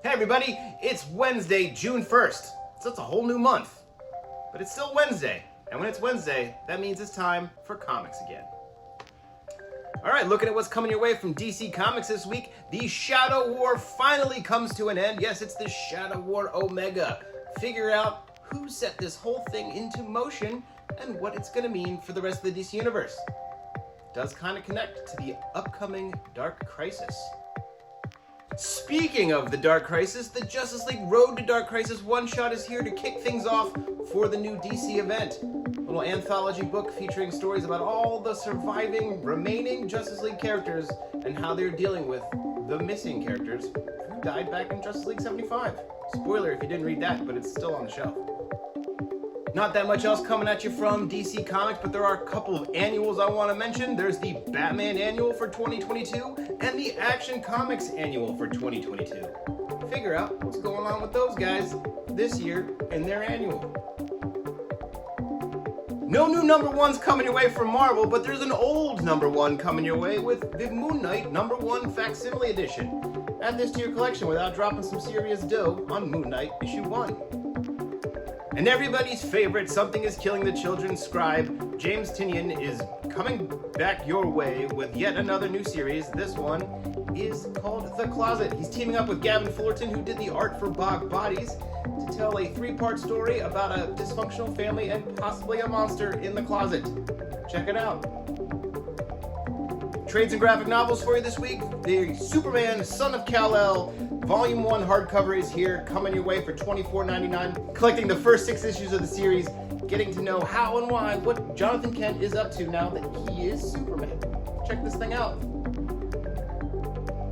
Hey everybody, it's Wednesday, June 1st. So it's a whole new month. But it's still Wednesday. And when it's Wednesday, that means it's time for comics again. Alright, looking at what's coming your way from DC Comics this week, the Shadow War finally comes to an end. Yes, it's the Shadow War Omega. Figure out who set this whole thing into motion and what it's going to mean for the rest of the DC Universe. It does kind of connect to the upcoming Dark Crisis. Speaking of the Dark Crisis, the Justice League Road to Dark Crisis one-shot is here to kick things off for the new DC event. A little anthology book featuring stories about all the surviving, remaining Justice League characters and how they're dealing with the missing characters who died back in Justice League 75. Spoiler if you didn't read that, but it's still on the shelf. Not that much else coming at you from DC Comics, but there are a couple of annuals I want to mention. There's the Batman annual for 2022 and the Action Comics annual for 2022. Figure out what's going on with those guys this year in their annual. No new number ones coming your way from Marvel, but there's an old number one coming your way with the Moon Knight number one facsimile edition. Add this to your collection without dropping some serious dough on Moon Knight issue 1. And everybody's favorite Something is Killing the Children scribe, James Tynion, is coming back your way with yet another new series. This one is called The Closet. He's teaming up with Gavin Fullerton, who did the art for Bog Bodies, to tell a 3-part story about a dysfunctional family and possibly a monster in the closet. Check it out. Trades and graphic novels for you this week. The Superman, Son of Kal-El, Volume 1 hardcover is here, coming your way for $24.99. Collecting the first 6 issues of the series, getting to know how and why, what Jonathan Kent is up to now that he is Superman. Check this thing out.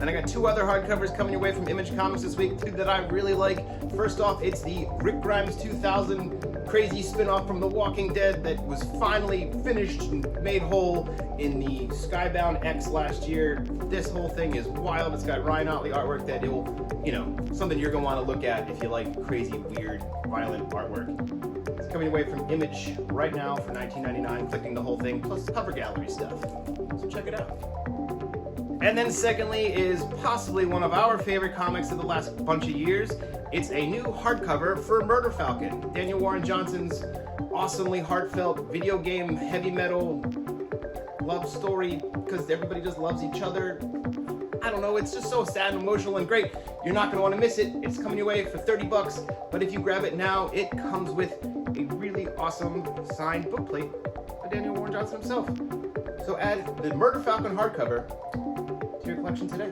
And I got 2 other hardcovers coming your way from Image Comics this week, 2 that I really like. First off, it's the Rick Grimes 2000 crazy spin-off from The Walking Dead that was finally finished and made whole in the Skybound X last year. This whole thing is wild. It's got Ryan Otley artwork that will, something you're going to want to look at if you like crazy, weird, violent artwork. It's coming away from Image right now for $19.99, clicking the whole thing, plus cover gallery stuff. So check it out. And then secondly is possibly one of our favorite comics of the last bunch of years. It's a new hardcover for Murder Falcon, Daniel Warren Johnson's awesomely heartfelt video game heavy metal love story because everybody just loves each other. I don't know, it's just so sad and emotional and great. You're not going to want to miss it. It's coming your way for $30, but if you grab it now, it comes with a really awesome signed bookplate by Daniel Warren Johnson himself. So add the Murder Falcon hardcover to your collection today.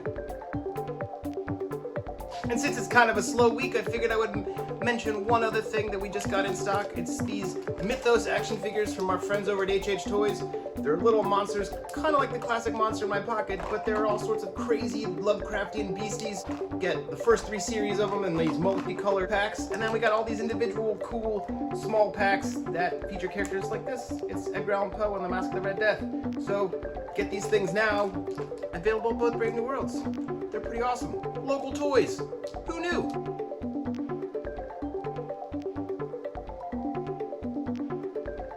And since it's kind of a slow week, I figured I would mention one other thing that we just got in stock. It's these Mythos action figures from our friends over at HH Toys. They're little monsters, kind of like the classic monster in my pocket, but there are all sorts of crazy Lovecraftian beasties. Get the first 3 series of them in these multicolored packs, and then we got all these individual cool small packs that feature characters like this. It's Edgar Allan Poe and the Mask of the Red Death. So get these things now, available at both Brave New Worlds. They're pretty awesome. Local toys. Who knew?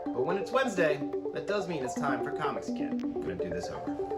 But when it's Wednesday, that does mean it's time for comics again. I'm gonna do this over.